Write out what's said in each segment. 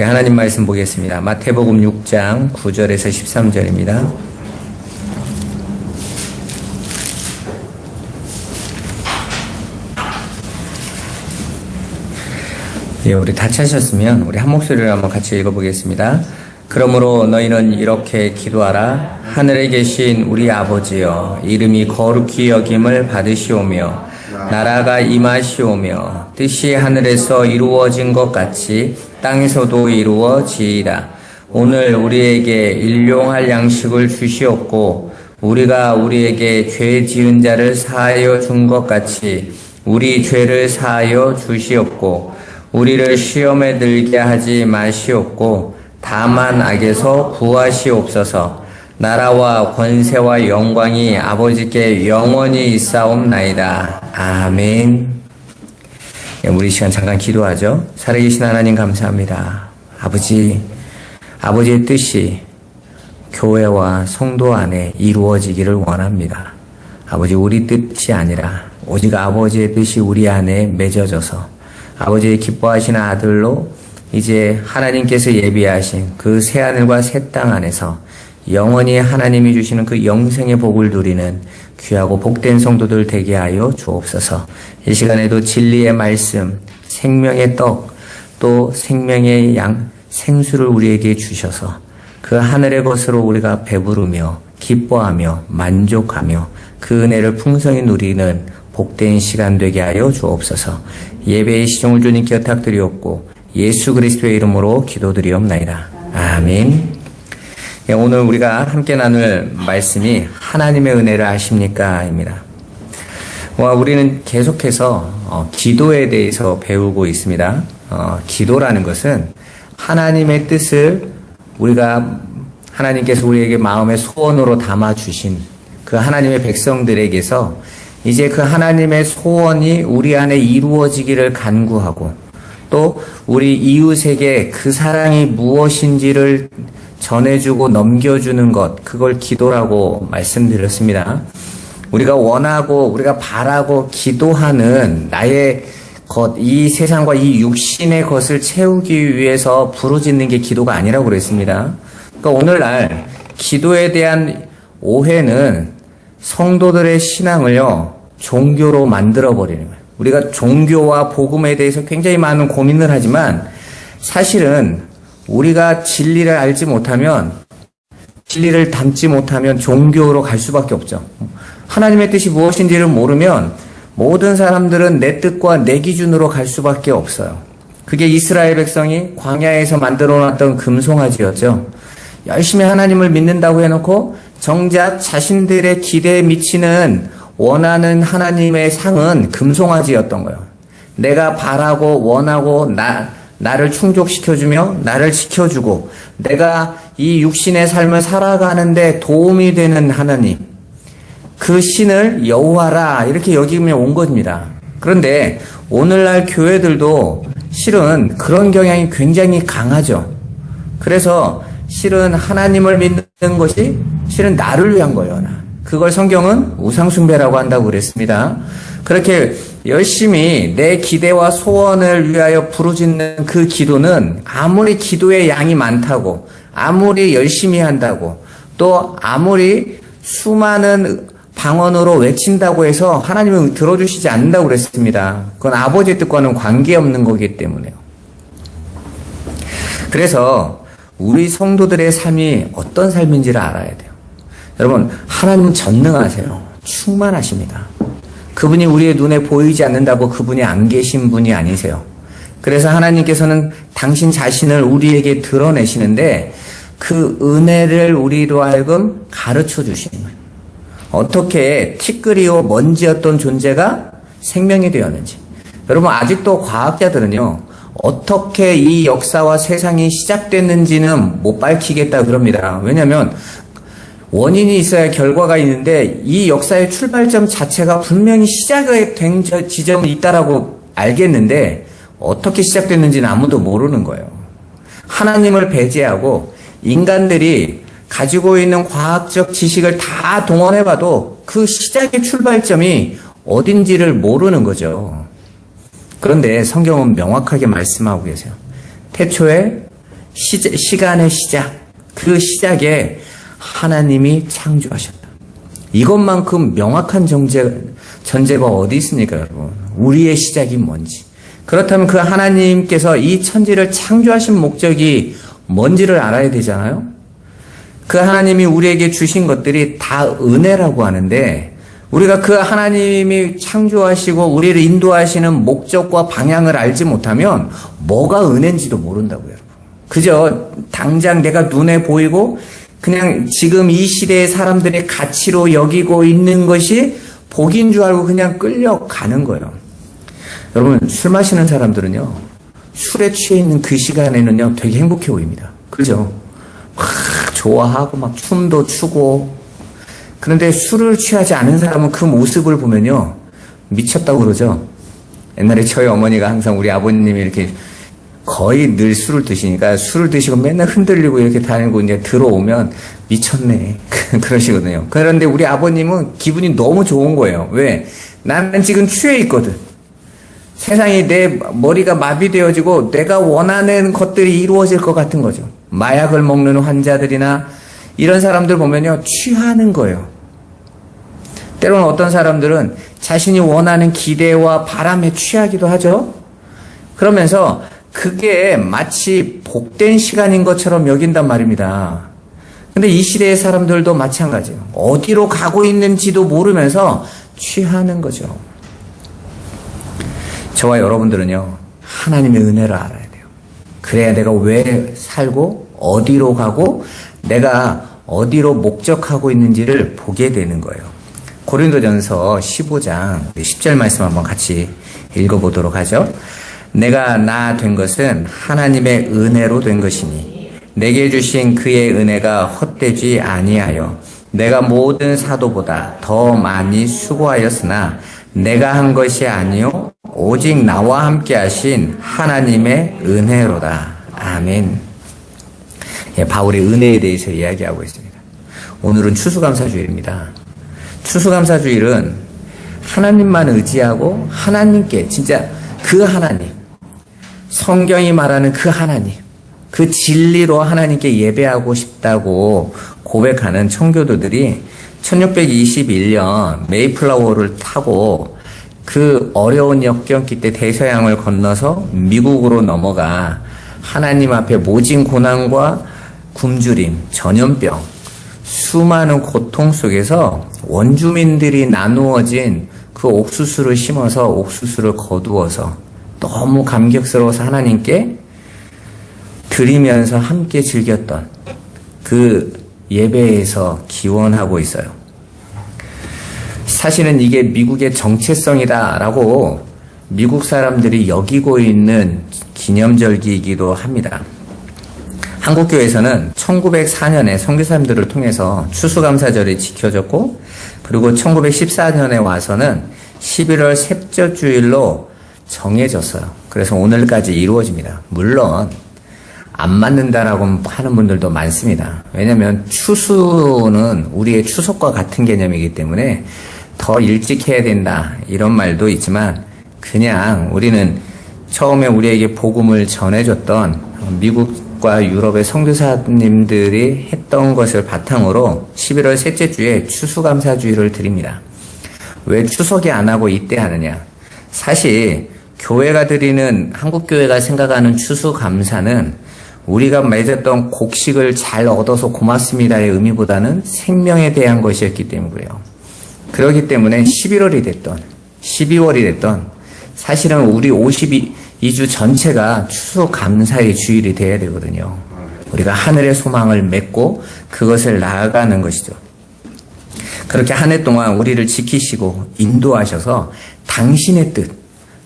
우리 하나님 말씀 보겠습니다. 마태복음 6장 9절에서 13절입니다. 예, 우리 다 찾으셨으면 우리 한 목소리로 한번 같이 읽어보겠습니다. 그러므로 너희는 이렇게 기도하라. 하늘에 계신 우리 아버지여, 이름이 거룩히 여김을 받으시오며 나라가 임하시오며 뜻이 하늘에서 이루어진 것 같이 땅에서도 이루어지이다. 오늘 우리에게 일용할 양식을 주시옵고 우리가 우리에게 죄 지은 자를 사하여 준 것 같이 우리 죄를 사하여 주시옵고 우리를 시험에 들게 하지 마시옵고 다만 악에서 구하시옵소서. 나라와 권세와 영광이 아버지께 영원히 있사옵나이다. 아멘. 우리 이 시간 잠깐 기도하죠. 살아계신 하나님 감사합니다. 아버지의 뜻이 교회와 성도 안에 이루어지기를 원합니다. 아버지, 우리 뜻이 아니라 오직 아버지의 뜻이 우리 안에 맺어져서 아버지의 기뻐하시는 아들로 이제 하나님께서 예비하신 그 새하늘과 새 땅 안에서 영원히 하나님이 주시는 그 영생의 복을 누리는 귀하고 복된 성도들 되게 하여 주옵소서. 이 시간에도 진리의 말씀, 생명의 떡, 또 생명의 생수를 우리에게 주셔서 그 하늘의 것으로 우리가 배부르며 기뻐하며 만족하며 그 은혜를 풍성히 누리는 복된 시간 되게 하여 주옵소서. 예배의 시종을 주님께 부탁드리옵고 예수 그리스도의 이름으로 기도드리옵나이다. 아멘. 오늘 우리가 함께 나눌 말씀이 하나님의 은혜를 아십니까? 입니다. 우리는 계속해서 기도에 대해서 배우고 있습니다. 기도라는 것은 하나님의 뜻을 하나님께서 우리에게 마음의 소원으로 담아주신 그 하나님의 백성들에게서 이제 그 하나님의 소원이 우리 안에 이루어지기를 간구하고 또 우리 이웃에게 그 사랑이 무엇인지를 전해주고 넘겨주는 것, 그걸 기도라고 말씀드렸습니다. 우리가 원하고 우리가 바라고 기도하는 나의 것, 이 세상과 이 육신의 것을 채우기 위해서 부르짖는 게 기도가 아니라고 그랬습니다. 그러니까 오늘날 기도에 대한 오해는 성도들의 신앙을요, 종교로 만들어버리는 거예요. 우리가 종교와 복음에 대해서 굉장히 많은 고민을 하지만 사실은 우리가 진리를 알지 못하면, 진리를 담지 못하면 종교로 갈 수밖에 없죠. 하나님의 뜻이 무엇인지를 모르면 모든 사람들은 내 뜻과 내 기준으로 갈 수밖에 없어요. 그게 이스라엘 백성이 광야에서 만들어놨던 금송아지였죠. 열심히 하나님을 믿는다고 해놓고 정작 자신들의 기대에 미치는 원하는 하나님의 상은 금송아지였던 거예요. 내가 바라고 원하고 나를 충족시켜주며 나를 지켜주고 내가 이 육신의 삶을 살아가는데 도움이 되는 하나님, 그 신을 여호와라 이렇게 여기면 온 겁니다. 그런데 오늘날 교회들도 실은 그런 경향이 굉장히 강하죠. 그래서 실은 하나님을 믿는 것이 실은 나를 위한 거예요. 그걸 성경은 우상숭배라고 한다고 그랬습니다. 그렇게 열심히 내 기대와 소원을 위하여 부르짖는 그 기도는 아무리 기도의 양이 많다고, 아무리 열심히 한다고, 또 아무리 수많은 방언으로 외친다고 해서 하나님은 들어주시지 않는다고 그랬습니다. 그건 아버지의 뜻과는 관계없는 거기 때문에요. 그래서 우리 성도들의 삶이 어떤 삶인지를 알아야 돼요. 여러분, 하나님은 전능하세요. 충만하십니다. 그분이 우리의 눈에 보이지 않는다고 그분이 안 계신 분이 아니세요. 그래서 하나님께서는 당신 자신을 우리에게 드러내시는데 그 은혜를 우리로 하여금 가르쳐 주시는 거예요. 어떻게 티끌이요 먼지였던 존재가 생명이 되었는지. 여러분, 아직도 과학자들은요, 어떻게 이 역사와 세상이 시작됐는지는 못 밝히겠다 그럽니다. 왜냐하면 원인이 있어야 결과가 있는데 이 역사의 출발점 자체가 분명히 시작된 지점이 있다라고 알겠는데 어떻게 시작됐는지는 아무도 모르는 거예요. 하나님을 배제하고 인간들이 가지고 있는 과학적 지식을 다 동원해봐도 그 시작의 출발점이 어딘지를 모르는 거죠. 그런데 성경은 명확하게 말씀하고 계세요. 태초에 시간의 시작, 그 시작에 하나님이 창조하셨다. 이것만큼 명확한 전제가 어디 있습니까, 여러분? 우리의 시작이 뭔지. 그렇다면 그 하나님께서 이 천지를 창조하신 목적이 뭔지를 알아야 되잖아요? 그 하나님이 우리에게 주신 것들이 다 은혜라고 하는데, 우리가 그 하나님이 창조하시고 우리를 인도하시는 목적과 방향을 알지 못하면 뭐가 은혜인지도 모른다고요. 그저 당장 내가 눈에 보이고 그냥 지금 이 시대의 사람들의 가치로 여기고 있는 것이 복인 줄 알고 그냥 끌려가는 거예요. 여러분, 술 마시는 사람들은요, 술에 취해 있는 그 시간에는요 되게 행복해 보입니다. 그죠? 막 좋아하고 막 춤도 추고. 그런데 술을 취하지 않은 사람은 그 모습을 보면요 미쳤다고 그러죠. 옛날에 저희 어머니가 항상 우리 아버님이 이렇게 거의 늘 술을 드시니까 술을 드시고 맨날 흔들리고 이렇게 다니고 이제 들어오면 미쳤네 그러시거든요. 그런데 우리 아버님은 기분이 너무 좋은 거예요. 왜? 나는 지금 취해 있거든. 세상이 내 머리가 마비되어지고 내가 원하는 것들이 이루어질 것 같은 거죠. 마약을 먹는 환자들이나 이런 사람들 보면요 취하는 거예요. 때로는 어떤 사람들은 자신이 원하는 기대와 바람에 취하기도 하죠. 그러면서 그게 마치 복된 시간인 것처럼 여긴단 말입니다. 근데 이 시대의 사람들도 마찬가지예요. 어디로 가고 있는지도 모르면서 취하는 거죠. 저와 여러분들은요 하나님의 은혜를 알아야 돼요. 그래야 내가 왜 살고 어디로 가고 내가 어디로 목적하고 있는지를 보게 되는 거예요. 고린도전서 15장 10절 말씀 한번 같이 읽어보도록 하죠. 내가 나 된 것은 하나님의 은혜로 된 것이니 내게 주신 그의 은혜가 헛되지 아니하여 내가 모든 사도보다 더 많이 수고하였으나 내가 한 것이 아니요 오직 나와 함께 하신 하나님의 은혜로다. 아멘. 바울의 은혜에 대해서 이야기하고 있습니다. 오늘은 추수감사주일입니다. 추수감사주일은 하나님만 의지하고 하나님께 진짜 그 하나님, 성경이 말하는 그 하나님, 그 진리로 하나님께 예배하고 싶다고 고백하는 청교도들이 1621년 메이플라워를 타고 그 어려운 역경기 때 대서양을 건너서 미국으로 넘어가 하나님 앞에 모진 고난과 굶주림, 전염병, 수많은 고통 속에서 원주민들이 나누어진 그 옥수수를 심어서 옥수수를 거두어서 너무 감격스러워서 하나님께 드리면서 함께 즐겼던 그 예배에서 기원하고 있어요. 사실은 이게 미국의 정체성이다라고 미국 사람들이 여기고 있는 기념절기이기도 합니다. 한국교회에서는 1904년에 선교사님들을 통해서 추수감사절이 지켜졌고, 그리고 1914년에 와서는 11월 셋째 주일로 정해졌어요. 그래서 오늘까지 이루어집니다. 물론 안 맞는다라고 하는 분들도 많습니다. 왜냐하면 추수는 우리의 추석과 같은 개념이기 때문에 더 일찍 해야 된다 이런 말도 있지만, 그냥 우리는 처음에 우리에게 복음을 전해줬던 미국과 유럽의 선교사님들이 했던 것을 바탕으로 11월 셋째 주에 추수감사주일을 드립니다. 왜 추석이 안 하고 이때 하느냐? 사실 교회가 드리는, 한국교회가 생각하는 추수감사는 우리가 맺었던 곡식을 잘 얻어서 고맙습니다의 의미보다는 생명에 대한 것이었기 때문에 그래요. 그렇기 때문에 11월이 됐던 12월이 됐던 사실은 우리 52주 전체가 추수감사의 주일이 되어야 되거든요. 우리가 하늘의 소망을 맺고 그것을 나아가는 것이죠. 그렇게 한 해 동안 우리를 지키시고 인도하셔서 당신의 뜻,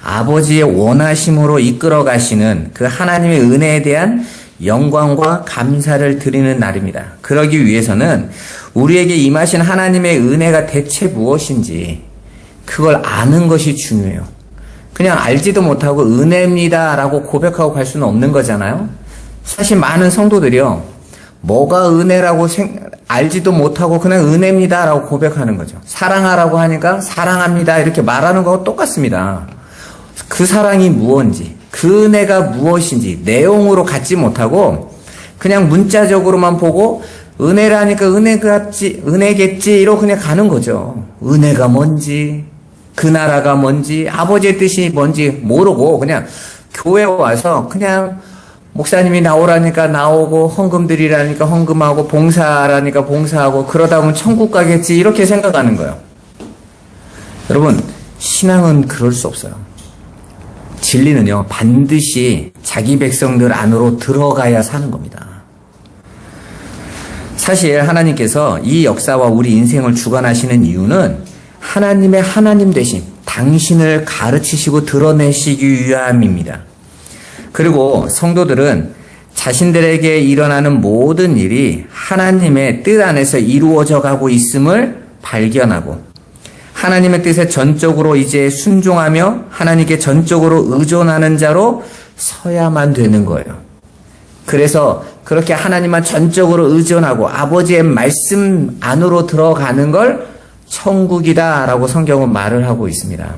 아버지의 원하심으로 이끌어 가시는 그 하나님의 은혜에 대한 영광과 감사를 드리는 날입니다. 그러기 위해서는 우리에게 임하신 하나님의 은혜가 대체 무엇인지 그걸 아는 것이 중요해요. 그냥 알지도 못하고 은혜입니다라고 고백하고 갈 수는 없는 거잖아요. 사실 많은 성도들이요, 뭐가 은혜라고 알지도 못하고 그냥 은혜입니다라고 고백하는 거죠. 사랑하라고 하니까 사랑합니다 이렇게 말하는 거하고 똑같습니다. 그 사랑이 무엇인지, 그 은혜가 무엇인지 내용으로 갖지 못하고 그냥 문자적으로만 보고 은혜라니까 은혜겠지 이러고 그냥 가는 거죠. 은혜가 뭔지, 그 나라가 뭔지, 아버지의 뜻이 뭔지 모르고 그냥 교회 와서 그냥 목사님이 나오라니까 나오고 헌금 드리라니까 헌금하고 봉사하라니까 봉사하고 그러다 보면 천국 가겠지 이렇게 생각하는 거예요. 여러분, 신앙은 그럴 수 없어요. 진리는요, 반드시 자기 백성들 안으로 들어가야 사는 겁니다. 사실 하나님께서 이 역사와 우리 인생을 주관하시는 이유는 하나님의 하나님 되심, 당신을 가르치시고 드러내시기 위함입니다. 그리고 성도들은 자신들에게 일어나는 모든 일이 하나님의 뜻 안에서 이루어져 가고 있음을 발견하고 하나님의 뜻에 전적으로 이제 순종하며 하나님께 전적으로 의존하는 자로 서야만 되는 거예요. 그래서 그렇게 하나님만 전적으로 의존하고 아버지의 말씀 안으로 들어가는 걸 천국이다라고 성경은 말을 하고 있습니다.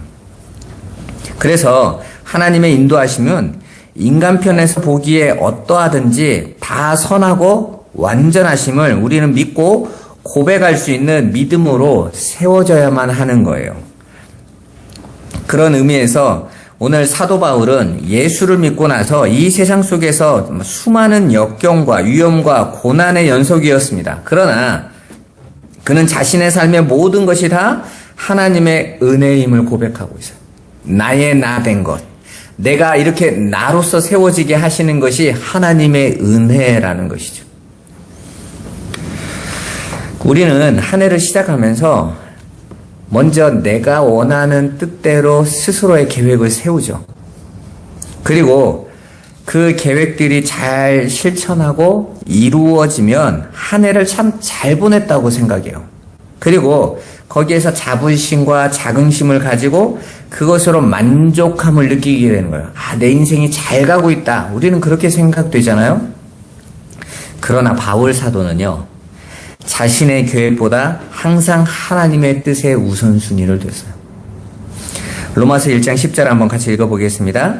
그래서 하나님의 인도하심은 인간 편에서 보기에 어떠하든지 다 선하고 완전하심을 우리는 믿고 고백할 수 있는 믿음으로 세워져야만 하는 거예요. 그런 의미에서 오늘 사도 바울은 예수를 믿고 나서 이 세상 속에서 수많은 역경과 위험과 고난의 연속이었습니다. 그러나 그는 자신의 삶의 모든 것이 다 하나님의 은혜임을 고백하고 있어요. 나의 나 된 것. 내가 이렇게 나로서 세워지게 하시는 것이 하나님의 은혜라는 것이죠. 우리는 한 해를 시작하면서 먼저 내가 원하는 뜻대로 스스로의 계획을 세우죠. 그리고 그 계획들이 잘 실천하고 이루어지면 한 해를 참 잘 보냈다고 생각해요. 그리고 거기에서 자부심과 자긍심을 가지고 그것으로 만족함을 느끼게 되는 거예요. 아, 내 인생이 잘 가고 있다. 우리는 그렇게 생각되잖아요. 그러나 바울 사도는요, 자신의 계획보다 항상 하나님의 뜻에 우선순위를 뒀어요. 로마서 1장 10절 한번 같이 읽어보겠습니다.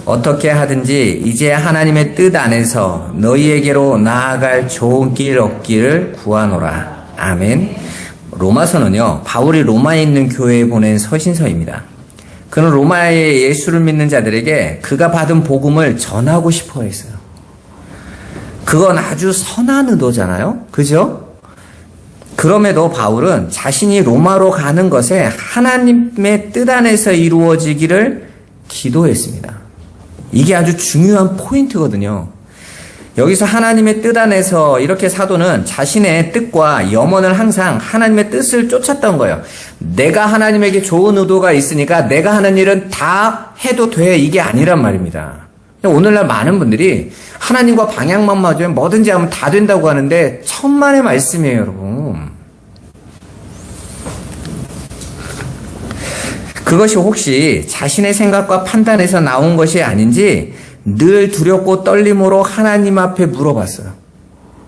어떻게 하든지 이제 하나님의 뜻 안에서 너희에게로 나아갈 좋은 길 얻기를 구하노라. 아멘. 로마서는요, 바울이 로마에 있는 교회에 보낸 서신서입니다. 그는 로마의 예수를 믿는 자들에게 그가 받은 복음을 전하고 싶어 했어요. 그건 아주 선한 의도잖아요. 그죠? 그럼에도 바울은 자신이 로마로 가는 것에 하나님의 뜻 안에서 이루어지기를 기도했습니다. 이게 아주 중요한 포인트거든요. 여기서 하나님의 뜻 안에서 이렇게 사도는 자신의 뜻과 염원을 항상 하나님의 뜻을 쫓았던 거예요. 내가 하나님에게 좋은 의도가 있으니까 내가 하는 일은 다 해도 돼. 이게 아니란 말입니다. 오늘날 많은 분들이 하나님과 방향만 맞으면 뭐든지 하면 다 된다고 하는데 천만의 말씀이에요, 여러분. 그것이 혹시 자신의 생각과 판단에서 나온 것이 아닌지 늘 두렵고 떨림으로 하나님 앞에 물어봤어요.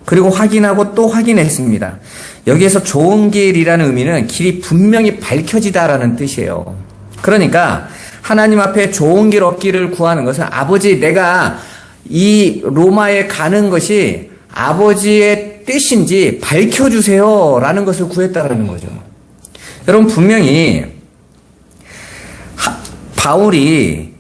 그리고 확인하고 또 확인했습니다. 여기에서 좋은 길이라는 의미는 길이 분명히 밝혀지다라는 뜻이에요. 그러니까 하나님 앞에 좋은 길 얻기를 구하는 것은 아버지, 내가 이 로마에 가는 것이 아버지의 뜻인지 밝혀주세요 라는 것을 구했다라는 거죠. 여러분, 분명히 바울이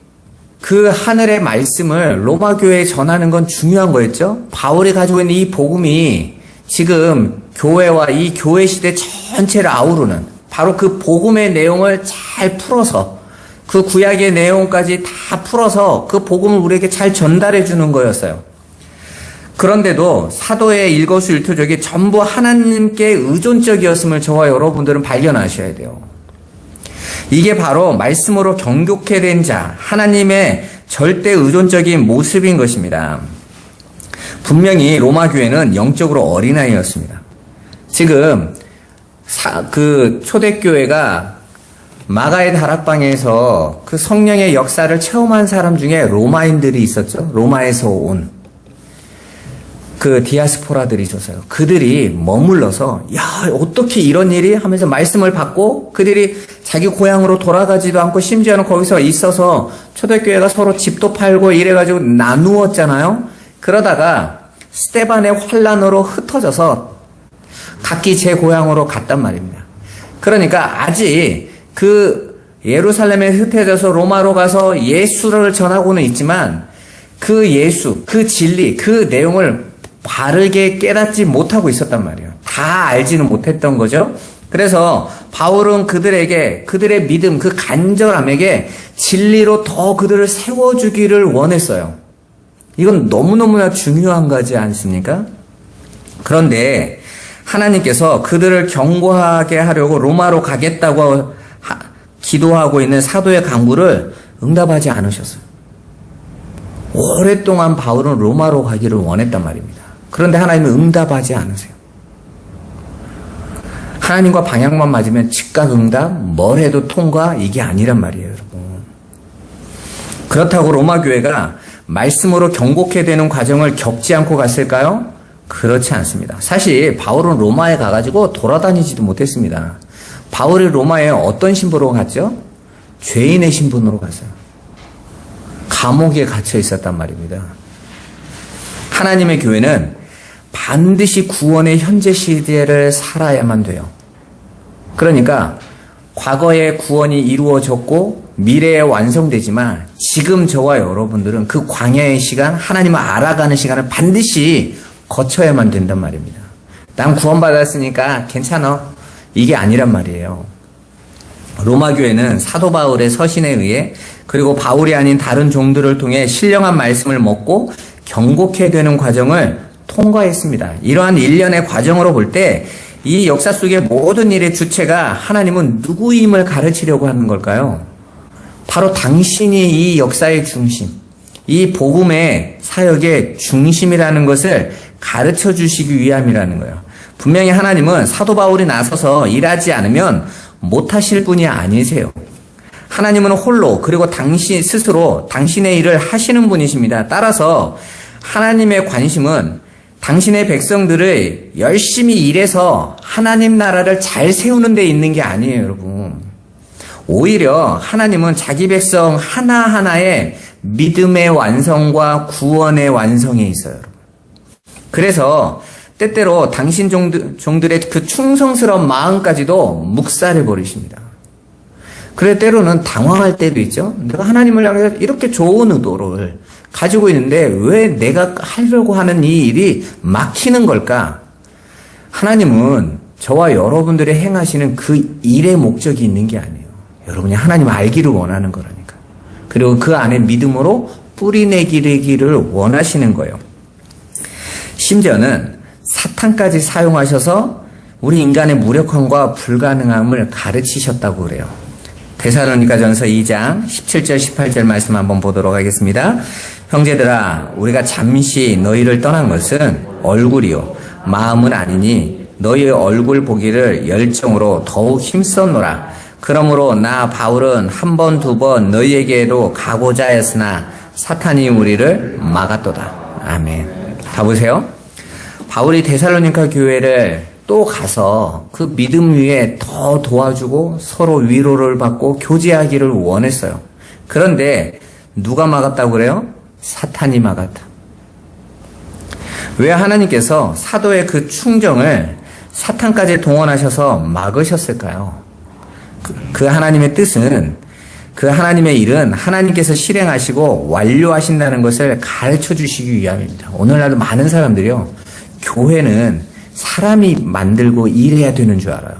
그 하늘의 말씀을 로마 교회에 전하는 건 중요한 거였죠. 바울이 가지고 있는 이 복음이 지금 교회와 이 교회 시대 전체를 아우르는 바로 그 복음의 내용을 잘 풀어서 그 구약의 내용까지 다 풀어서 그 복음을 우리에게 잘 전달해 주는 거였어요. 그런데도 사도의 일거수일투족이 전부 하나님께 의존적이었음을 저와 여러분들은 발견하셔야 돼요. 이게 바로 말씀으로 경고케 된 자, 하나님의 절대 의존적인 모습인 것입니다. 분명히 로마 교회는 영적으로 어린아이였습니다. 지금 그 초대교회가 마가의 다락방에서 그 성령의 역사를 체험한 사람 중에 로마인들이 있었죠. 로마에서 온 그 디아스포라들이 있었어요. 그들이 머물러서 야, 어떻게 이런 일이 하면서 말씀을 받고 그들이 자기 고향으로 돌아가지도 않고 심지어는 거기서 있어서 초대교회가 서로 집도 팔고 이래가지고 나누었잖아요. 그러다가 스데반의 환란으로 흩어져서 각기 제 고향으로 갔단 말입니다. 그러니까 아직 그 예루살렘에 흩어져서 로마로 가서 예수를 전하고는 있지만 그 예수, 그 진리, 그 내용을 바르게 깨닫지 못하고 있었단 말이에요. 다 알지는 못했던 거죠. 그래서 바울은 그들에게 그들의 믿음, 그 간절함에게 진리로 더 그들을 세워주기를 원했어요. 이건 너무너무나 중요한 거지 않습니까? 그런데 하나님께서 그들을 경고하게 하려고 로마로 가겠다고 기도하고 있는 사도의 간구를 응답하지 않으셨어요. 오랫동안 바울은 로마로 가기를 원했단 말입니다. 그런데 하나님은 응답하지 않으세요. 하나님과 방향만 맞으면 즉각 응답, 뭘 해도 통과, 이게 아니란 말이에요, 여러분. 그렇다고 로마 교회가 말씀으로 경고케 되는 과정을 겪지 않고 갔을까요? 그렇지 않습니다. 사실 바울은 로마에 가가지고 돌아다니지도 못했습니다. 바울이 로마에 어떤 신분으로 갔죠? 죄인의 신분으로 갔어요. 감옥에 갇혀 있었단 말입니다. 하나님의 교회는 반드시 구원의 현재 시대를 살아야만 돼요. 그러니까 과거의 구원이 이루어졌고 미래에 완성되지만 지금 저와 여러분들은 그 광야의 시간, 하나님을 알아가는 시간을 반드시 거쳐야만 된단 말입니다. 난 구원받았으니까 괜찮아. 이게 아니란 말이에요. 로마 교회는 사도 바울의 서신에 의해 그리고 바울이 아닌 다른 종들을 통해 신령한 말씀을 먹고 경고케 되는 과정을 통과했습니다. 이러한 일련의 과정으로 볼 때 이 역사 속의 모든 일의 주체가 하나님은 누구임을 가르치려고 하는 걸까요? 바로 당신이 이 역사의 중심, 이 복음의 사역의 중심이라는 것을 가르쳐 주시기 위함이라는 거예요. 분명히 하나님은 사도 바울이 나서서 일하지 않으면 못하실 분이 아니세요. 하나님은 홀로 그리고 당신 스스로 당신의 일을 하시는 분이십니다. 따라서 하나님의 관심은 당신의 백성들을 열심히 일해서 하나님 나라를 잘 세우는 데 있는 게 아니에요, 여러분. 오히려 하나님은 자기 백성 하나하나의 믿음의 완성과 구원의 완성에 있어요, 여러분. 그래서 때때로 당신 종들의 그 충성스러운 마음까지도 묵살해 버리십니다. 그래 때로는 당황할 때도 있죠. 내가 하나님을 향해서 이렇게 좋은 의도를 가지고 있는데 왜 내가 하려고 하는 이 일이 막히는 걸까? 하나님은 저와 여러분들이 행하시는 그 일의 목적이 있는 게 아니에요. 여러분이 하나님을 알기를 원하는 거라니까. 그리고 그 안에 믿음으로 뿌리내기를 원하시는 거예요. 심지어는 사탄까지 사용하셔서 우리 인간의 무력함과 불가능함을 가르치셨다고 그래요. 데살로니가전서 2장 17절 18절 말씀 한번 보도록 하겠습니다. 형제들아 우리가 잠시 너희를 떠난 것은 얼굴이요 마음은 아니니 너희의 얼굴 보기를 열정으로 더욱 힘썼노라. 그러므로 나 바울은 한 번 두 번 너희에게로 가고자 했으나 사탄이 우리를 막았도다. 아멘. 다 보세요. 바울이 데살로니가 교회를 또 가서 그 믿음 위에 더 도와주고 서로 위로를 받고 교제하기를 원했어요. 그런데 누가 막았다고 그래요? 사탄이 막았다. 왜 하나님께서 사도의 그 충정을 사탄까지 동원하셔서 막으셨을까요? 그 하나님의 뜻은, 그 하나님의 일은 하나님께서 실행하시고 완료하신다는 것을 가르쳐 주시기 위함입니다. 오늘날도 많은 사람들이요, 교회는 사람이 만들고 일해야 되는 줄 알아요.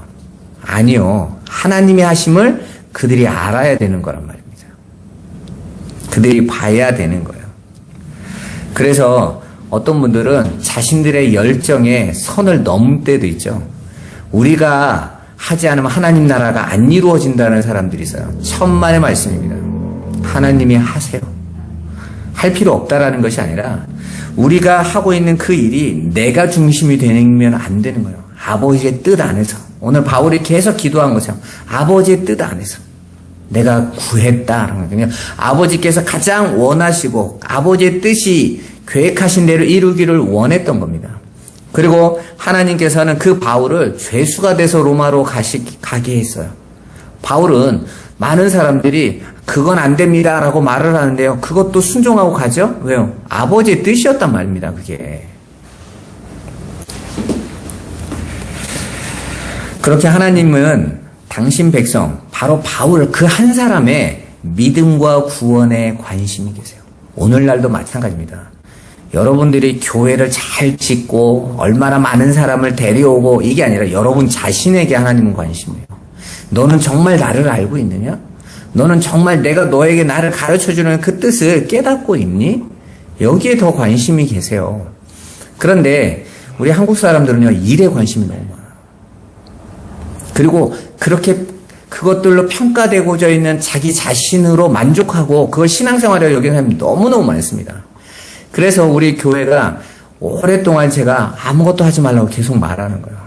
아니요. 하나님이 하심을 그들이 알아야 되는 거란 말입니다. 그들이 봐야 되는 거예요. 그래서 어떤 분들은 자신들의 열정에 선을 넘을 때도 있죠. 우리가 하지 않으면 하나님 나라가 안 이루어진다는 사람들이 있어요. 천만의 말씀입니다. 하나님이 하세요. 할 필요 없다라는 것이 아니라 우리가 하고 있는 그 일이 내가 중심이 되면 안 되는 거예요. 아버지의 뜻 안에서. 오늘 바울이 계속 기도한 것처럼 아버지의 뜻 안에서 내가 구했다라는 거예요. 아버지께서 가장 원하시고 아버지의 뜻이 계획하신 대로 이루기를 원했던 겁니다. 그리고 하나님께서는 그 바울을 죄수가 돼서 로마로 가게 했어요. 바울은 많은 사람들이 그건 안 됩니다 라고 말을 하는데요, 그것도 순종하고 가죠. 왜요? 아버지의 뜻이었단 말입니다. 그게 그렇게 하나님은 당신 백성, 바로 바울 그 한 사람의 믿음과 구원에 관심이 계세요. 오늘날도 마찬가지입니다. 여러분들이 교회를 잘 짓고 얼마나 많은 사람을 데려오고 이게 아니라 여러분 자신에게 하나님은 관심이에요. 너는 정말 나를 알고 있느냐? 너는 정말 내가 너에게 나를 가르쳐주는 그 뜻을 깨닫고 있니? 여기에 더 관심이 계세요. 그런데 우리 한국 사람들은요, 일에 관심이 너무 많아요. 그리고 그렇게 그것들로 평가되고자 있는 자기 자신으로 만족하고 그걸 신앙생활에 여기는 사람이 너무너무 많습니다. 그래서 우리 교회가 오랫동안 제가 아무것도 하지 말라고 계속 말하는 거예요.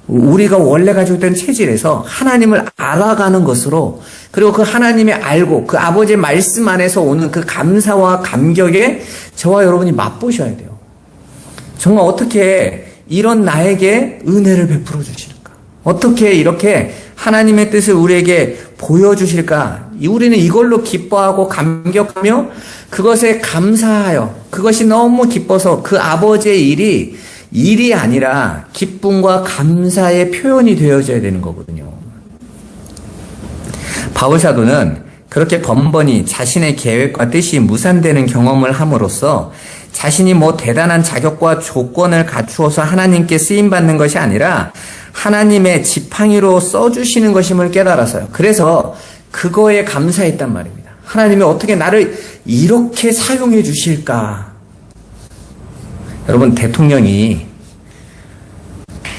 우리가 원래 가지고 있던 체질에서 하나님을 알아가는 것으로, 그리고 그 하나님의 알고 그 아버지의 말씀 안에서 오는 그 감사와 감격에 저와 여러분이 맛보셔야 돼요. 정말 어떻게 이런 나에게 은혜를 베풀어 주실까? 어떻게 이렇게 하나님의 뜻을 우리에게 보여주실까? 우리는 이걸로 기뻐하고 감격하며 그것에 감사하여, 그것이 너무 기뻐서 그 아버지의 일이 아니라 기쁨과 감사의 표현이 되어져야 되는 거거든요. 바울 사도는 그렇게 번번이 자신의 계획과 뜻이 무산되는 경험을 함으로써 자신이 대단한 자격과 조건을 갖추어서 하나님께 쓰임받는 것이 아니라 하나님의 지팡이로 써주시는 것임을 깨달았어요. 그래서 그거에 감사했단 말입니다. 하나님이 어떻게 나를 이렇게 사용해 주실까? 여러분, 대통령이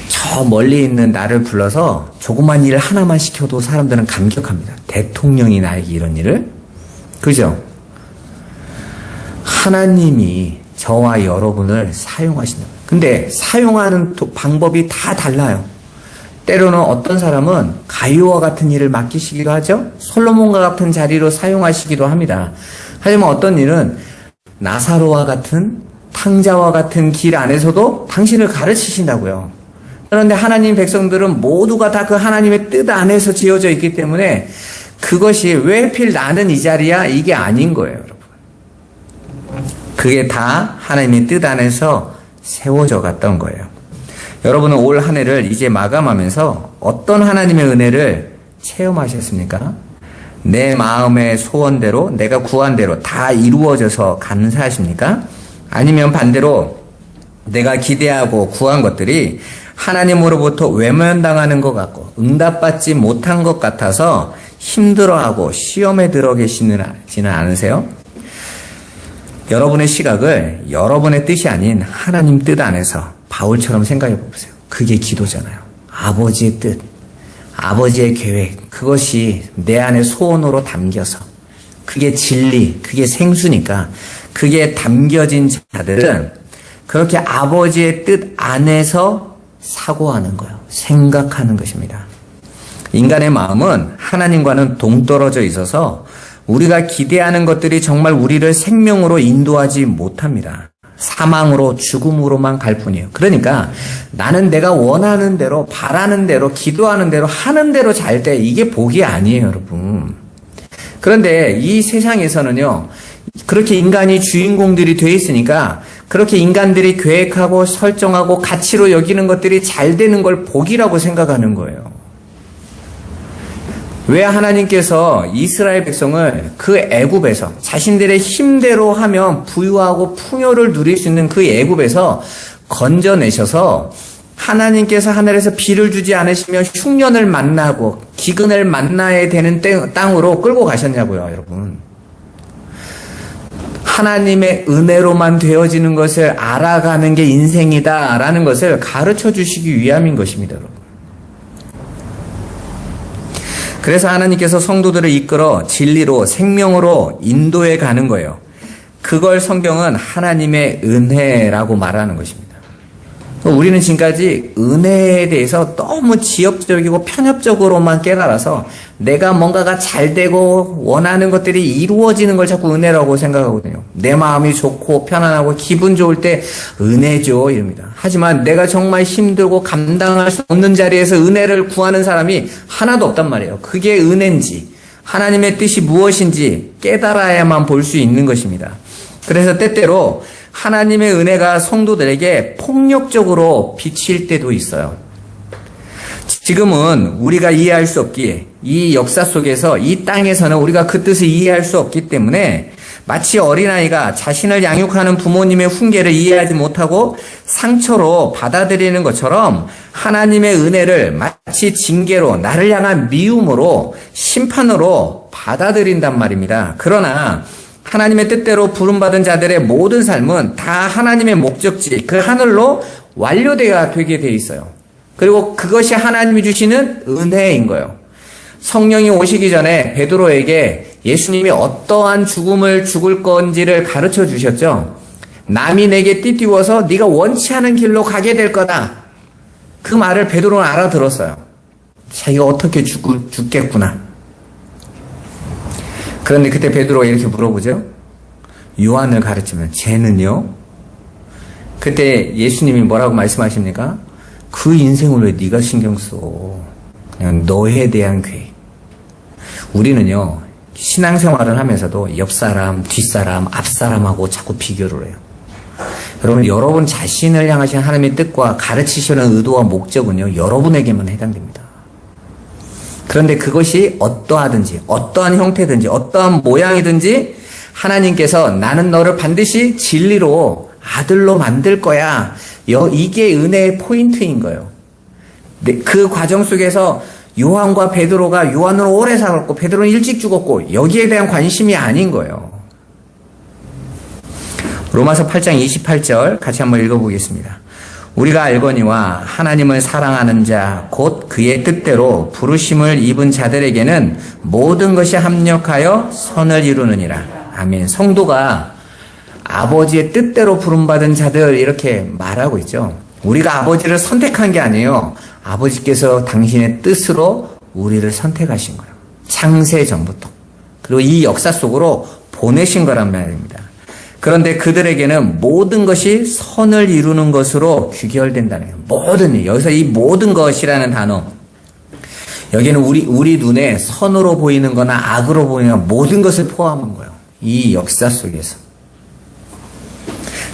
저 멀리 있는 나를 불러서 조그만 일 하나만 시켜도 사람들은 감격합니다. 대통령이 나에게 이런 일을? 그죠? 하나님이 저와 여러분을 사용하신다. 근데 사용하는 방법이 다 달라요. 때로는 어떤 사람은 가이오와 같은 일을 맡기시기도 하죠. 솔로몬과 같은 자리로 사용하시기도 합니다. 하지만 어떤 일은 나사로와 같은, 탕자와 같은 길 안에서도 당신을 가르치신다고요. 그런데 하나님 백성들은 모두가 다 그 하나님의 뜻 안에서 지어져 있기 때문에 그것이 왜 하필 나는 이 자리야? 이게 아닌 거예요, 여러분. 그게 다 하나님의 뜻 안에서 세워져 갔던 거예요. 여러분은 올 한 해를 이제 마감하면서 어떤 하나님의 은혜를 체험하셨습니까? 내 마음의 소원대로, 내가 구한 대로 다 이루어져서 감사하십니까? 아니면 반대로 내가 기대하고 구한 것들이 하나님으로부터 외면당하는 것 같고 응답받지 못한 것 같아서 힘들어하고 시험에 들어 계시지는 않으세요? 여러분의 시각을 여러분의 뜻이 아닌 하나님 뜻 안에서 바울처럼 생각해 보세요. 그게 기도잖아요. 아버지의 뜻, 아버지의 계획, 그것이 내 안에 소원으로 담겨서 그게 진리, 그게 생수니까 그게 담겨진 자들은 그렇게 아버지의 뜻 안에서 사고하는 거예요. 생각하는 것입니다. 인간의 마음은 하나님과는 동떨어져 있어서 우리가 기대하는 것들이 정말 우리를 생명으로 인도하지 못합니다. 사망으로, 죽음으로만 갈 뿐이에요. 그러니까 나는 내가 원하는 대로, 바라는 대로, 기도하는 대로, 하는 대로 잘 때 이게 복이 아니에요, 여러분. 그런데 이 세상에서는요, 그렇게 인간이 주인공들이 돼 있으니까 그렇게 인간들이 계획하고 설정하고 가치로 여기는 것들이 잘 되는 걸 복이라고 생각하는 거예요. 왜 하나님께서 이스라엘 백성을 그 애굽에서 자신들의 힘대로 하면 부유하고 풍요를 누릴 수 있는 그 애굽에서 건져내셔서 하나님께서 하늘에서 비를 주지 않으시며 흉년을 만나고 기근을 만나야 되는 땅으로 끌고 가셨냐고요, 여러분. 하나님의 은혜로만 되어지는 것을 알아가는 게 인생이다라는 것을 가르쳐 주시기 위함인 것입니다, 여러분. 그래서 하나님께서 성도들을 이끌어 진리로 생명으로 인도해 가는 거예요. 그걸 성경은 하나님의 은혜라고 말하는 것입니다. 우리는 지금까지 은혜에 대해서 너무 지엽적이고 편협적으로만 깨달아서 내가 뭔가가 잘 되고 원하는 것들이 이루어지는 걸 자꾸 은혜라고 생각하거든요. 내 마음이 좋고 편안하고 기분 좋을 때 은혜죠, 이럽니다. 하지만 내가 정말 힘들고 감당할 수 없는 자리에서 은혜를 구하는 사람이 하나도 없단 말이에요. 그게 은혜인지 하나님의 뜻이 무엇인지 깨달아야만 볼 수 있는 것입니다. 그래서 때때로 하나님의 은혜가 성도들에게 폭력적으로 비칠 때도 있어요. 지금은 우리가 이해할 수 없기에 이 역사 속에서 이 땅에서는 우리가 그 뜻을 이해할 수 없기 때문에 마치 어린아이가 자신을 양육하는 부모님의 훈계를 이해하지 못하고 상처로 받아들이는 것처럼 하나님의 은혜를 마치 징계로, 나를 향한 미움으로, 심판으로 받아들인단 말입니다. 그러나 하나님의 뜻대로 부름받은 자들의 모든 삶은 다 하나님의 목적지, 그 하늘로 완료되어야 되게 돼 있어요. 그리고 그것이 하나님이 주시는 은혜인 거예요. 성령이 오시기 전에 베드로에게 예수님이 어떠한 죽음을 죽을 건지를 가르쳐 주셨죠. 남이 내게 띠띠워서 네가 원치 않은 길로 가게 될 거다. 그 말을 베드로는 알아들었어요. 자기가 어떻게 죽겠구나. 그런데 그때 베드로가 이렇게 물어보죠. 요한을 가르치면 쟤는요? 그때 예수님이 뭐라고 말씀하십니까? 그 인생을 왜 네가 신경 써? 그냥 너에 대한 계획. 우리는요, 신앙생활을 하면서도 옆사람, 뒷사람, 앞사람하고 자꾸 비교를 해요. 여러분 자신을 향하신 하나님의 뜻과 가르치시는 의도와 목적은요, 여러분에게만 해당됩니다. 그런데 그것이 어떠하든지, 어떠한 형태든지, 어떠한 모양이든지 하나님께서 나는 너를 반드시 진리로 아들로 만들 거야. 이게 은혜의 포인트인 거예요. 그 과정 속에서 요한과 베드로가 요한은 오래 살았고 베드로는 일찍 죽었고 여기에 대한 관심이 아닌 거예요. 로마서 8장 28절 같이 한번 읽어보겠습니다. 우리가 알거니와 하나님을 사랑하는 자 곧 그의 뜻대로 부르심을 입은 자들에게는 모든 것이 합력하여 선을 이루느니라. 아멘. 성도가 아버지의 뜻대로 부름받은 자들 이렇게 말하고 있죠. 우리가 아버지를 선택한 게 아니에요. 아버지께서 당신의 뜻으로 우리를 선택하신 거예요. 창세 전부터. 그리고 이 역사 속으로 보내신 거란 말입니다. 그런데 그들에게는 모든 것이 선을 이루는 것으로 귀결된다는 거예요. 모든 일. 여기서 이 모든 것이라는 단어. 여기는 우리 눈에 선으로 보이는 거나 악으로 보이는 모든 것을 포함한 거예요. 이 역사 속에서.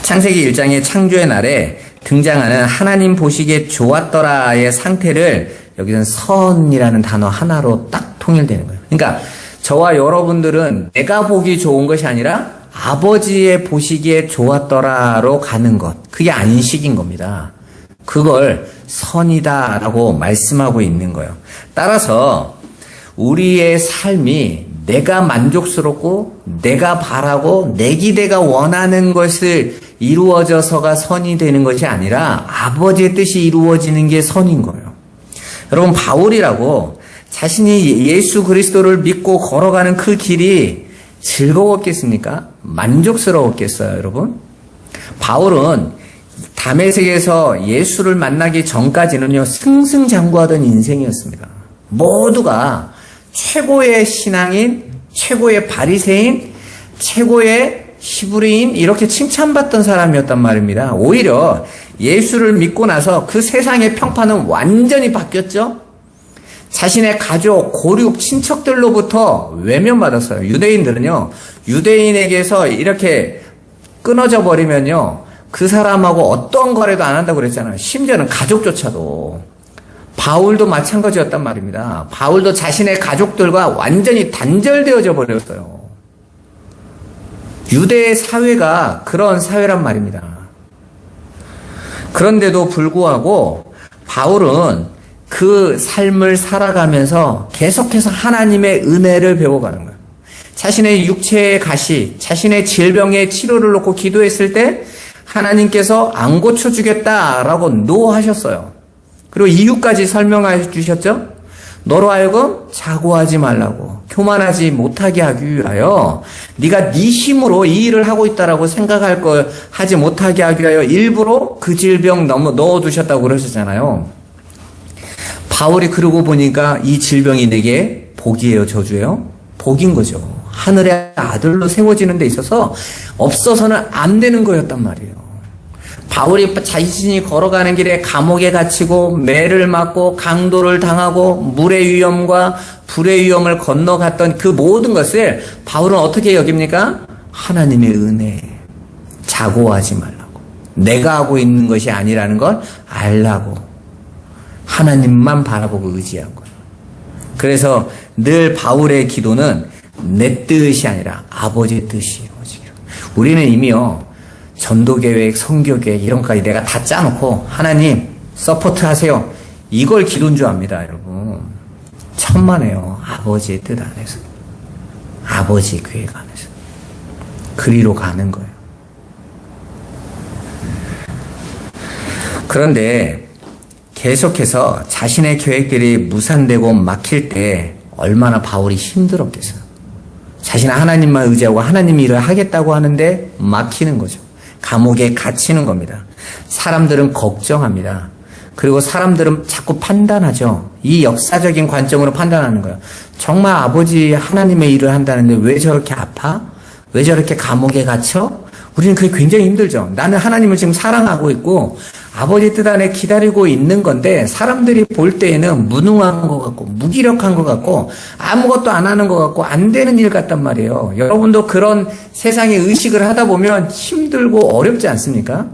창세기 1장의 창조의 날에 등장하는 하나님 보시기에 좋았더라의 상태를 여기서는 선이라는 단어 하나로 딱 통일되는 거예요. 그러니까 저와 여러분들은 내가 보기 좋은 것이 아니라 아버지의 보시기에 좋았더라로 가는 것. 그게 안식인 겁니다. 그걸 선이다라고 말씀하고 있는 거예요. 따라서 우리의 삶이 내가 만족스럽고 내가 바라고 내 기대가 원하는 것을 이루어져서가 선이 되는 것이 아니라 아버지의 뜻이 이루어지는 게 선인 거예요. 여러분 바울이라고 자신이 예수 그리스도를 믿고 걸어가는 그 길이 즐거웠겠습니까? 만족스러웠겠어요, 여러분? 바울은 다메섹에서 예수를 만나기 전까지는요, 승승장구하던 인생이었습니다. 모두가 최고의 신앙인, 최고의 바리새인, 최고의 히브리인 이렇게 칭찬받던 사람이었단 말입니다. 오히려 예수를 믿고 나서 그 세상의 평판은 완전히 바뀌었죠. 자신의 가족, 고륙, 친척들로부터 외면받았어요. 유대인들은요, 유대인에게서 이렇게 끊어져 버리면요, 그 사람하고 어떤 거래도 안 한다고 그랬잖아요. 심지어는 가족조차도. 바울도 마찬가지였단 말입니다. 바울도 자신의 가족들과 완전히 단절되어져 버렸어요. 유대의 사회가 그런 사회란 말입니다. 그런데도 불구하고 바울은 그 삶을 살아가면서 계속해서 하나님의 은혜를 배워가는 거예요. 자신의 육체의 가시, 자신의 질병의 치료를 놓고 기도했을 때 하나님께서 안 고쳐주겠다라고 노하셨어요. 그리고 이유까지 설명해 주셨죠. 너로 하여금 자고하지 말라고, 교만하지 못하게 하기 위하여, 네가 네 힘으로 이 일을 하고 있다라고 생각할 거 하지 못하게 하기 위하여 일부러 그 질병 넣어두셨다고 그러셨잖아요. 바울이 그러고 보니까 이 질병이 내게 복이에요, 저주예요? 복인 거죠. 하늘의 아들로 세워지는 데 있어서 없어서는 안 되는 거였단 말이에요. 바울이 자신이 걸어가는 길에 감옥에 갇히고 매를 맞고 강도를 당하고 물의 위험과 불의 위험을 건너갔던 그 모든 것을 바울은 어떻게 여깁니까? 하나님의 은혜. 자고하지 말라고. 내가 하고 있는 것이 아니라는 걸 알라고. 하나님만 바라보고 의지한 거예요. 그래서 늘 바울의 기도는 내 뜻이 아니라 아버지의 뜻이 이루어지기를. 우리는 이미요, 전도계획, 선교계획 이런 것까지 내가 다 짜놓고 하나님 서포트 하세요. 이걸 기도인 줄 압니다, 여러분. 천만에요. 아버지의 뜻 안에서. 아버지의 계획 안에서. 그리로 가는 거예요. 그런데 계속해서 자신의 계획들이 무산되고 막힐 때 얼마나 바울이 힘들었겠어요. 자신은 하나님만 의지하고 하나님 일을 하겠다고 하는데 막히는 거죠. 감옥에 갇히는 겁니다. 사람들은 걱정합니다. 그리고 사람들은 자꾸 판단하죠. 이 역사적인 관점으로 판단하는 거예요. 정말 아버지 하나님의 일을 한다는데 왜 저렇게 아파? 왜 저렇게 감옥에 갇혀? 우리는 그게 굉장히 힘들죠. 나는 하나님을 지금 사랑하고 있고 아버지 뜻 안에 기다리고 있는 건데 사람들이 볼 때에는 무능한 것 같고 무기력한 것 같고 아무것도 안 하는 것 같고 안 되는 일 같단 말이에요. 여러분도 그런 세상의 의식을 하다 보면 힘들고 어렵지 않습니까?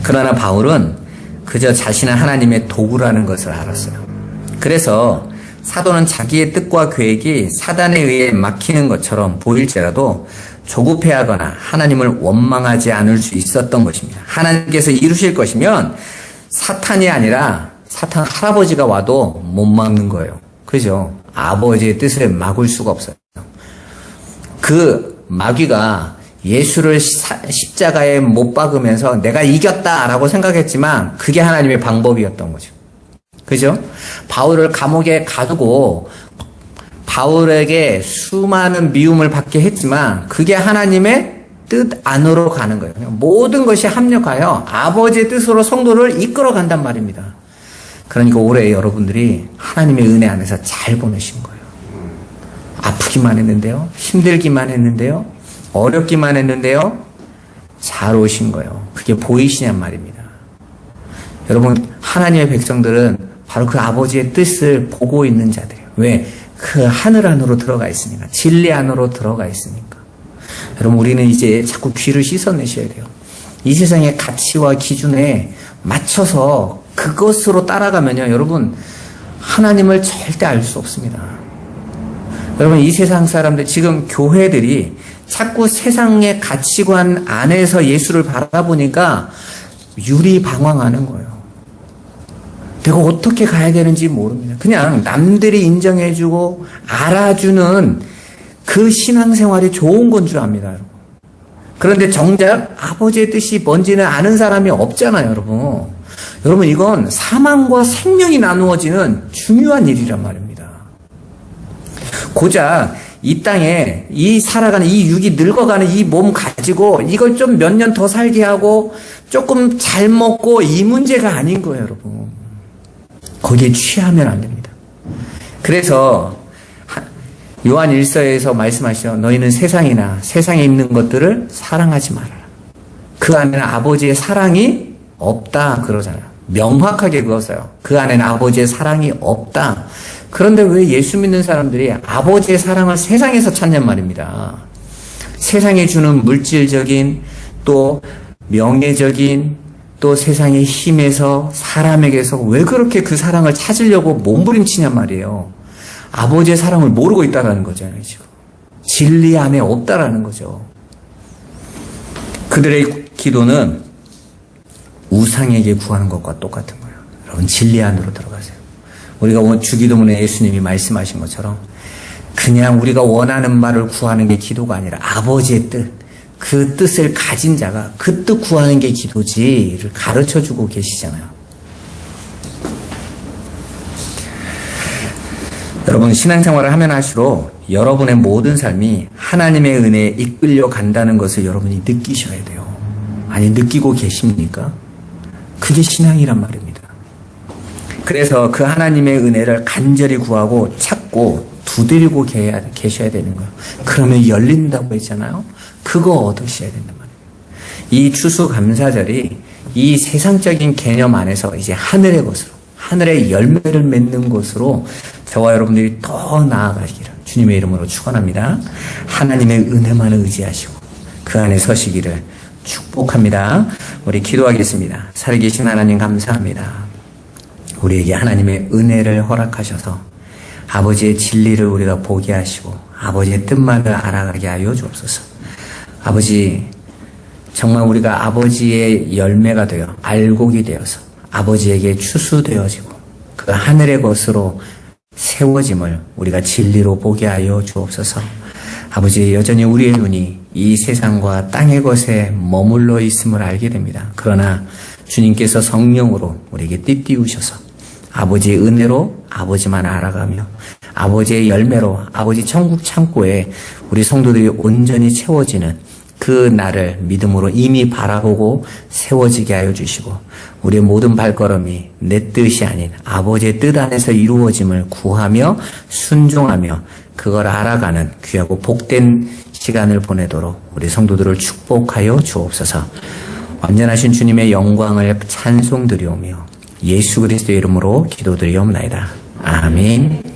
그러나 바울은 그저 자신은 하나님의 도구라는 것을 알았어요. 그래서 사도는 자기의 뜻과 계획이 사단에 의해 막히는 것처럼 보일지라도 조급해하거나 하나님을 원망하지 않을 수 있었던 것입니다. 하나님께서 이루실 것이면 사탄이 아니라 사탄 할아버지가 와도 못 막는 거예요. 그죠? 아버지의 뜻을 막을 수가 없어요. 그 마귀가 예수를 십자가에 못 박으면서 내가 이겼다라고 생각했지만 그게 하나님의 방법이었던 거죠. 그죠? 바울을 감옥에 가두고 바울에게 수많은 미움을 받게 했지만 그게 하나님의 뜻 안으로 가는 거예요. 모든 것이 합력하여 아버지의 뜻으로 성도를 이끌어 간단 말입니다. 그러니까 올해 여러분들이 하나님의 은혜 안에서 잘 보내신 거예요. 아프기만 했는데요. 힘들기만 했는데요. 어렵기만 했는데요. 잘 오신 거예요. 그게 보이시냔 말입니다. 여러분, 하나님의 백성들은 바로 그 아버지의 뜻을 보고 있는 자들이에요. 왜? 그 하늘 안으로 들어가 있으니까. 진리 안으로 들어가 있으니까. 여러분, 우리는 이제 자꾸 귀를 씻어내셔야 돼요. 이 세상의 가치와 기준에 맞춰서 그것으로 따라가면요, 여러분, 하나님을 절대 알 수 없습니다. 여러분, 이 세상 사람들, 지금 교회들이 자꾸 세상의 가치관 안에서 예수를 바라보니까 유리방황하는 거예요. 내가 어떻게 가야 되는지 모릅니다. 그냥 남들이 인정해주고 알아주는 그 신앙생활이 좋은 건 줄 압니다, 여러분. 그런데 정작 아버지의 뜻이 뭔지는 아는 사람이 없잖아요, 여러분. 여러분, 이건 사망과 생명이 나누어지는 중요한 일이란 말입니다. 고작 이 땅에 이 살아가는 이 육이 늙어가는 이 몸 가지고 이걸 좀 몇 년 더 살게 하고 조금 잘 먹고 이 문제가 아닌 거예요, 여러분. 거기에 취하면 안 됩니다. 그래서 요한 1서에서 말씀하시죠. 너희는 세상이나 세상에 있는 것들을 사랑하지 말아라. 그 안에는 아버지의 사랑이 없다 그러잖아요. 명확하게 그었어요. 그 안에는 아버지의 사랑이 없다. 그런데 왜 예수 믿는 사람들이 아버지의 사랑을 세상에서 찾냔 말입니다. 세상에 주는 물질적인 또 명예적인 또 세상의 힘에서 사람에게서 왜 그렇게 그 사랑을 찾으려고 몸부림치냔 말이에요. 아버지의 사랑을 모르고 있다는 거잖아요, 지금. 진리 안에 없다라는 거죠. 그들의 기도는 우상에게 구하는 것과 똑같은 거예요. 여러분, 진리 안으로 들어가세요. 우리가 주기도문에 예수님이 말씀하신 것처럼 그냥 우리가 원하는 말을 구하는 게 기도가 아니라 아버지의 뜻, 그 뜻을 가진 자가 그 뜻 구하는 게 기도지를 가르쳐주고 계시잖아요. 여러분, 신앙생활을 하면 할수록 여러분의 모든 삶이 하나님의 은혜에 이끌려 간다는 것을 여러분이 느끼셔야 돼요. 아니, 느끼고 계십니까? 그게 신앙이란 말입니다. 그래서 그 하나님의 은혜를 간절히 구하고 찾고 두드리고 계셔야 되는 거예요. 그러면 열린다고 했잖아요. 그거 얻으셔야 된단 말이에요. 이 추수감사절이 이 세상적인 개념 안에서 이제 하늘의 것으로, 하늘의 열매를 맺는 것으로 저와 여러분들이 더 나아가시기를 주님의 이름으로 축원합니다. 하나님의 은혜만을 의지하시고 그 안에 서시기를 축복합니다. 우리 기도하겠습니다. 살아계신 하나님 감사합니다. 우리에게 하나님의 은혜를 허락하셔서 아버지의 진리를 우리가 보게 하시고 아버지의 뜻만을 알아가게 하여 주옵소서. 아버지, 정말 우리가 아버지의 열매가 되어 알곡이 되어서 아버지에게 추수되어지고 그 하늘의 것으로 세워짐을 우리가 진리로 보게 하여 주옵소서. 아버지, 여전히 우리의 눈이 이 세상과 땅의 것에 머물러 있음을 알게 됩니다. 그러나 주님께서 성령으로 우리에게 띠띠우셔서 아버지의 은혜로 아버지만 알아가며 아버지의 열매로 아버지 천국 창고에 우리 성도들이 온전히 채워지는 그 날을 믿음으로 이미 바라보고 세워지게 하여 주시고 우리의 모든 발걸음이 내 뜻이 아닌 아버지의 뜻 안에서 이루어짐을 구하며 순종하며 그걸 알아가는 귀하고 복된 시간을 보내도록 우리 성도들을 축복하여 주옵소서. 완전하신 주님의 영광을 찬송드리오며 예수 그리스도의 이름으로 기도드리옵나이다. 아멘.